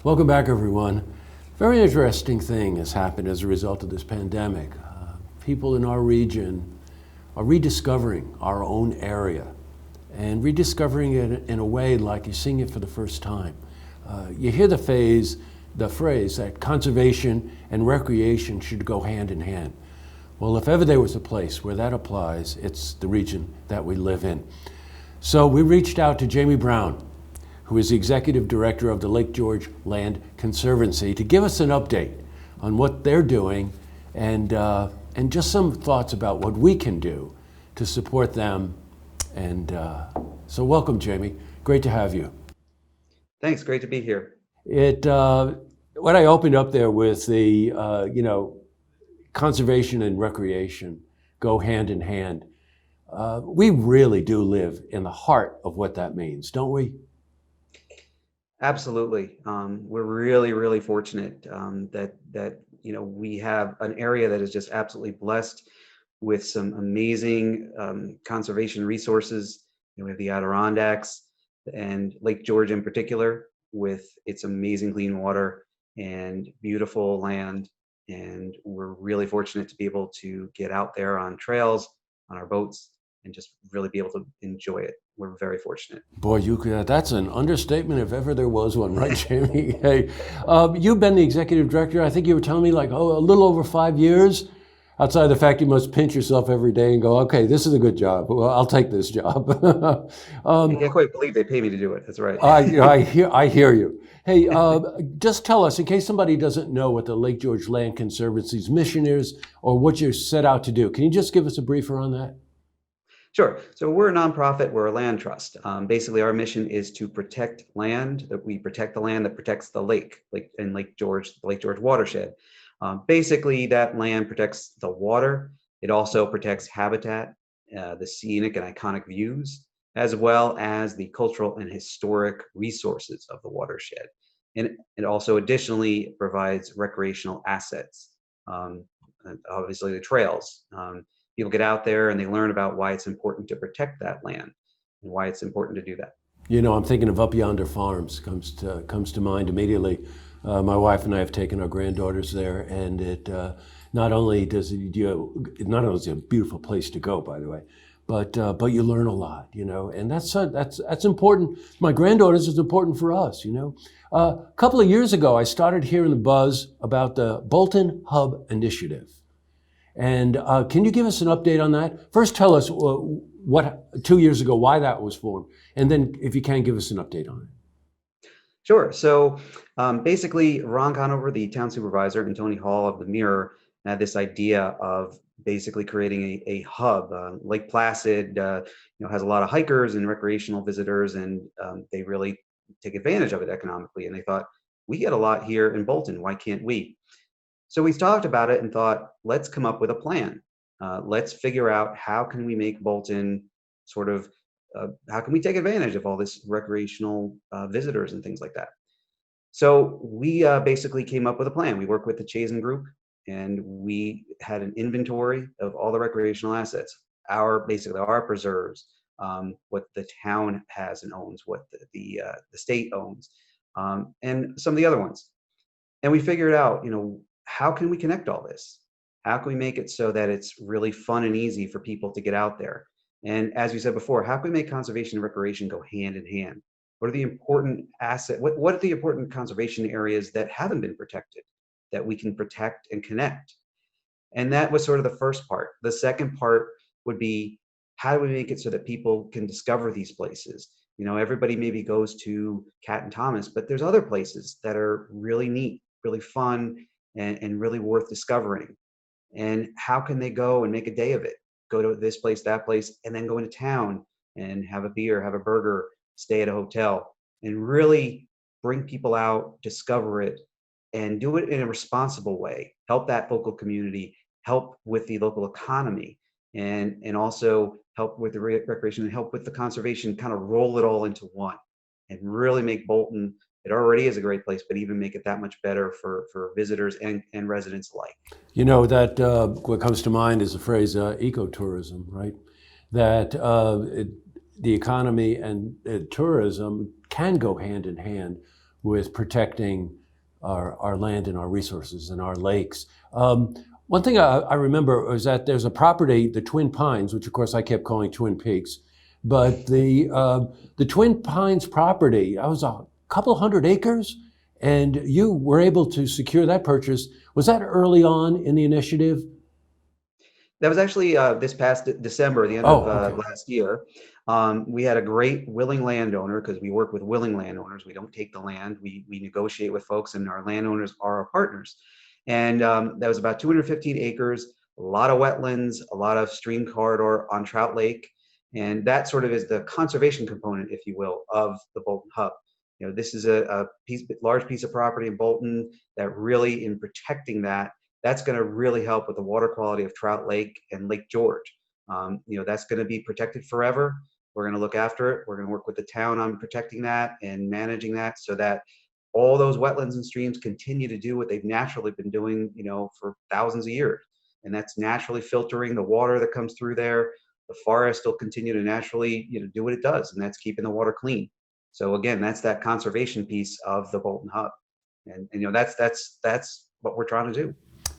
Welcome back, everyone. Very interesting thing has happened as a result of this pandemic. People in our region are rediscovering our own area and rediscovering it in a way like you're seeing it for the first time. You hear the phrase that conservation and recreation should go hand in hand. Well, if ever there was a place where that applies, it's the region that we live in. So we reached out to Jamie Brown, who is the executive director of the Lake George Land Conservancy, to give us an update on what they're doing and just some thoughts about what we can do to support them. And so welcome, Jamie. Great to have you. Thanks. Great to be here. What I opened up there with the, conservation and recreation go hand in hand. We really do live in the heart of what that means, don't we? Absolutely. We're really, really fortunate that we have an area that is just absolutely blessed with some amazing conservation resources. We have the Adirondacks and Lake George in particular, with its amazing clean water and beautiful land. And we're really fortunate to be able to get out there on trails, on our boats, and just really be able to enjoy it. We're very fortunate. Boy, that's an understatement if ever there was one, right, Jamie? Hey, you've been the executive director, I think you were telling me, a little over 5 years. Outside the fact you must pinch yourself every day and go, okay, this is a good job. Well, I'll take this job. I can't quite believe they pay me to do it. That's right. I hear you. Hey, just tell us, in case somebody doesn't know what the Lake George Land Conservancy's mission is or what you're set out to do. Can you just give us a briefer on that? Sure. So we're a nonprofit. We're a land trust. Basically, our mission is to protect land. That we protect the land that protects the Lake George, the Lake George watershed. Basically, that land protects the water. It also protects habitat, the scenic and iconic views, as well as the cultural and historic resources of the watershed. And it also additionally provides recreational assets, and obviously the trails. People get out there and they learn about why it's important to protect that land and why it's important to do that. I'm thinking of Up Yonder Farms comes to mind immediately. My wife and I have taken our granddaughters there, and it not only is it a beautiful place to go, by the way, but you learn a lot, and that's important. My granddaughters is important for us, A couple of years ago, I started hearing the buzz about the Bolton Hub Initiative. And can you give us an update on that? First, tell us what 2 years ago, why that was formed, and then if you can, give us an update on it. Sure. So basically, Ron Conover, the town supervisor, and Tony Hall of the Mirror had this idea of basically creating a hub. Lake Placid, has a lot of hikers and recreational visitors, and they really take advantage of it economically. And they thought, we get a lot here in Bolton. Why can't we? So we talked about it and thought, let's come up with a plan. Let's figure out how can we make Bolton how can we take advantage of all this recreational visitors and things like that. So we basically came up with a plan. We worked with the Chazen Group, and we had an inventory of all the recreational assets, our preserves, what the town has and owns, what the state owns, and some of the other ones. And we figured out, how can we connect all this? How can we make it so that it's really fun and easy for people to get out there? And as you said before, how can we make conservation and recreation go hand in hand? What are the important what are the important conservation areas that haven't been protected that we can protect and connect? And that was sort of the first part. The second part would be, how do we make it so that people can discover these places? Everybody maybe goes to Cat and Thomas, but there's other places that are really neat, really fun, and really worth discovering. And how can they go and make a day of it? Go to this place, that place, and then go into town and have a beer, have a burger, stay at a hotel, and really bring people out, discover it, and do it in a responsible way. Help that local community, help with the local economy, and also help with the recreation and help with the conservation, kind of roll it all into one and really make Bolton, it already is a great place, but even make it that much better for visitors and residents alike. What comes to mind is the phrase ecotourism, right? The economy and tourism can go hand in hand with protecting our land and our resources and our lakes. One thing I remember was that there's a property, the Twin Pines, which of course I kept calling Twin Peaks, but the Twin Pines property, I was a couple hundred acres, and you were able to secure that purchase. Was that early on in the initiative? That was actually this past December, the end of Oh, okay. last year. We had a great willing landowner because we work with willing landowners. We don't take the land. We negotiate with folks, and our landowners are our partners. And that was about 215 acres, a lot of wetlands, a lot of stream corridor on Trout Lake. And that sort of is the conservation component, if you will, of the Bolton Hub. This is a large piece of property in Bolton that really, in protecting that, that's going to really help with the water quality of Trout Lake and Lake George. That's going to be protected forever. We're going to look after it. We're going to work with the town on protecting that and managing that so that all those wetlands and streams continue to do what they've naturally been doing, for thousands of years. And that's naturally filtering the water that comes through there. The forest will continue to naturally, do what it does, and that's keeping the water clean. So again, that's that conservation piece of the Bolton Hub, and that's what we're trying to do.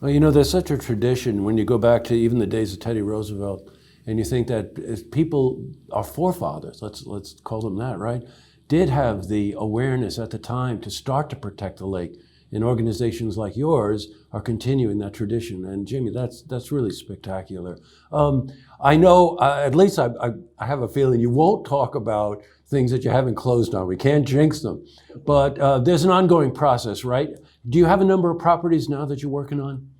Well, there's such a tradition when you go back to even the days of Teddy Roosevelt, and you think that if people, our forefathers, let's call them that, right, did have the awareness at the time to start to protect the lake, and organizations like yours are continuing that tradition. And Jamie, that's really spectacular. I know, at least I have a feeling you won't talk about things that you haven't closed on. We can't jinx them, but there's an ongoing process, right? Do you have a number of properties now that you're working on?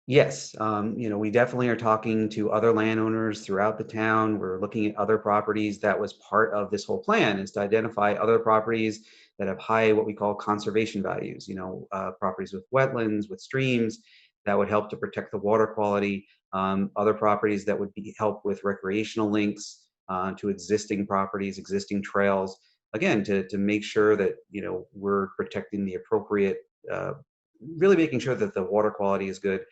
Yes, we definitely are talking to other landowners throughout the town. We're looking at other properties. That was part of this whole plan, is to identify other properties that have high, what we call conservation values, properties with wetlands, with streams that would help to protect the water quality, other properties that would help with recreational links to existing properties, existing trails, again, to make sure that, we're protecting the appropriate, really making sure that the water quality is good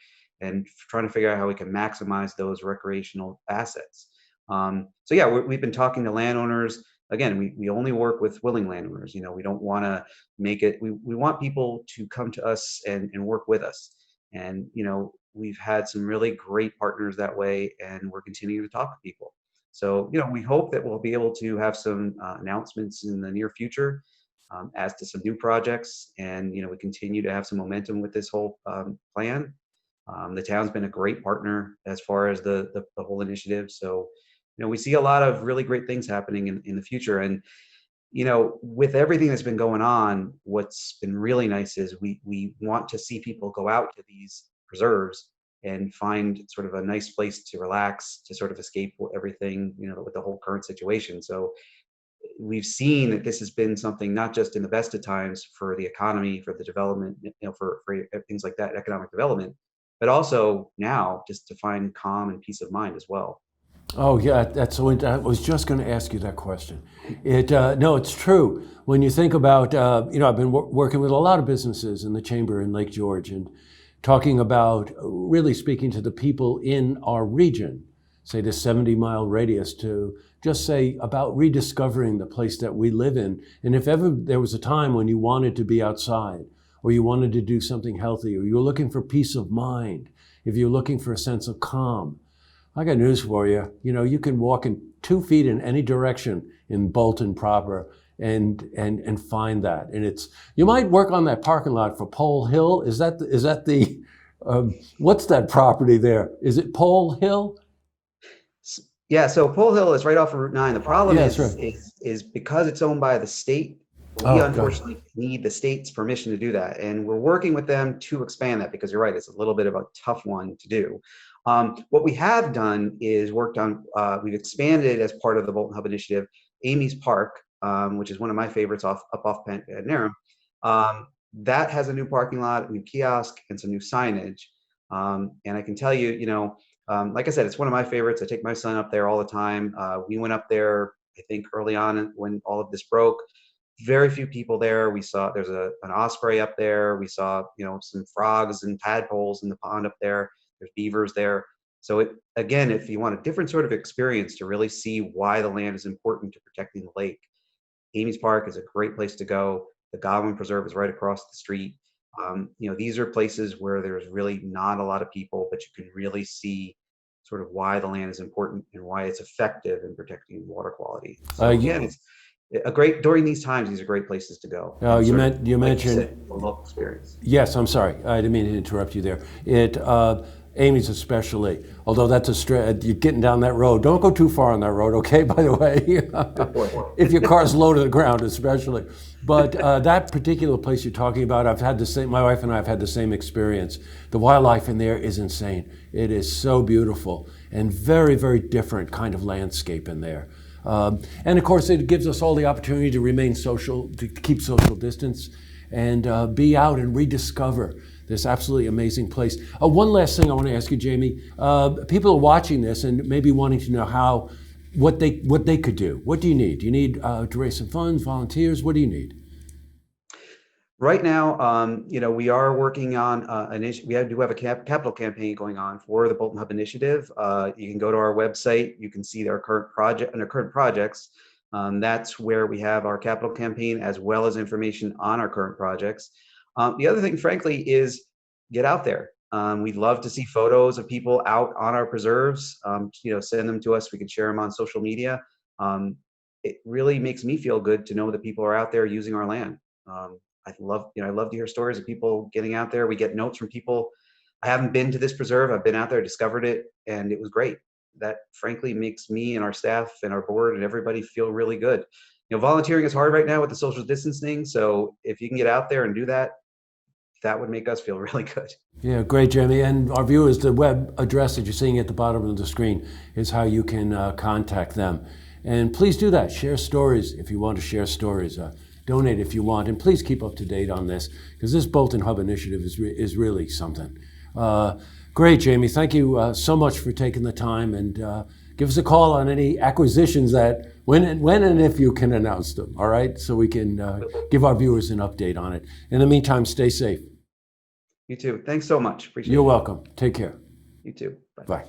and trying to figure out how we can maximize those recreational assets. So yeah, we've been talking to landowners. Again, we only work with willing landowners. We don't want to make it. We want people to come to us and work with us. And we've had some really great partners that way, and we're continuing to talk to people. So we hope that we'll be able to have some announcements in the near future as to some new projects, and we continue to have some momentum with this whole plan. The town's been a great partner as far as the whole initiative. So, we see a lot of really great things happening in the future. And, with everything that's been going on, what's been really nice is we want to see people go out to these preserves and find sort of a nice place to relax, to sort of escape everything, with the whole current situation. So we've seen that this has been something not just in the best of times for the economy, for the development, for things like that, economic development, but also now just to find calm and peace of mind as well. Oh yeah, I was just going to ask you that question. No, it's true. When you think about, I've been working with a lot of businesses in the chamber in Lake George and talking about really speaking to the people in our region, say the 70-mile radius, to just say about rediscovering the place that we live in. And if ever there was a time when you wanted to be outside, or you wanted to do something healthy, or you were looking for peace of mind, if you're looking for a sense of calm, I got news for you. You can walk in 2 feet in any direction in Bolton proper and find that. And you might work on that parking lot for Pole Hill. Is that the what's that property there? Is it Pole Hill? Yeah, so Pole Hill is right off of Route 9. The problem Yeah, is, that's right. is because it's owned by the state, we Oh, God. unfortunately need the state's permission to do that. And we're working with them to expand that because you're right, it's a little bit of a tough one to do. What we have done is we've expanded as part of the Bolton Hub Initiative, Amy's Park, which is one of my favorites up off Narrum. That has a new parking lot, a new kiosk, and some new signage. And I can tell you, like I said, it's one of my favorites. I take my son up there all the time. We went up there, I think, early on when all of this broke. Very few people there. We saw there's an osprey up there. We saw, some frogs and tadpoles in the pond up there. There's beavers there. So again, if you want a different sort of experience to really see why the land is important to protecting the lake, Amy's Park is a great place to go. The Godwin Preserve is right across the street. These are places where there's really not a lot of people, but you can really see sort of why the land is important and why it's effective in protecting water quality. So You, again, it's a great during these times. These are great places to go. And you, sort of, you like you mentioned. said, a local experience. Yes, I'm sorry. I didn't mean to interrupt you there. Amy's especially, although that's you're getting down that road. Don't go too far on that road, okay, by the way. If your car's low to the ground, especially. But that particular place you're talking about, my wife and I have had the same experience. The wildlife in there is insane. It is so beautiful and very, very different kind of landscape in there. And of course, it gives us all the opportunity to remain social, to keep social distance, and be out and rediscover this absolutely amazing place. One last thing I want to ask you, Jamie. People are watching this and maybe wanting to know what they could do. What do you need? Do you need to raise some funds, volunteers? What do you need? Right now, we are working on we do have a capital campaign going on for the Bolton Hub Initiative. You can go to our website. You can see our current project and our current projects. That's where we have our capital campaign as well as information on our current projects. The other thing, frankly, is get out there. We'd love to see photos of people out on our preserves. Send them to us. We can share them on social media. It really makes me feel good to know that people are out there using our land. I love to hear stories of people getting out there. We get notes from people. I haven't been to this preserve. I've been out there, discovered it, and it was great. That frankly makes me and our staff and our board and everybody feel really good. Volunteering is hard right now with the social distancing. So if you can get out there and do that, that would make us feel really good. Yeah, great, Jamie. And our viewers, the web address that you're seeing at the bottom of the screen is how you can contact them. And please do that. Share stories if you want to share stories. Donate if you want. And please keep up to date on this, because this Bolton Hub initiative is really something. Great, Jamie. Thank you so much for taking the time, and give us a call on any acquisitions that when and if you can announce them, all right? So we can give our viewers an update on it. In the meantime, stay safe. You too. Thanks so much. Appreciate it. You're welcome. Take care. You too. Bye. Bye.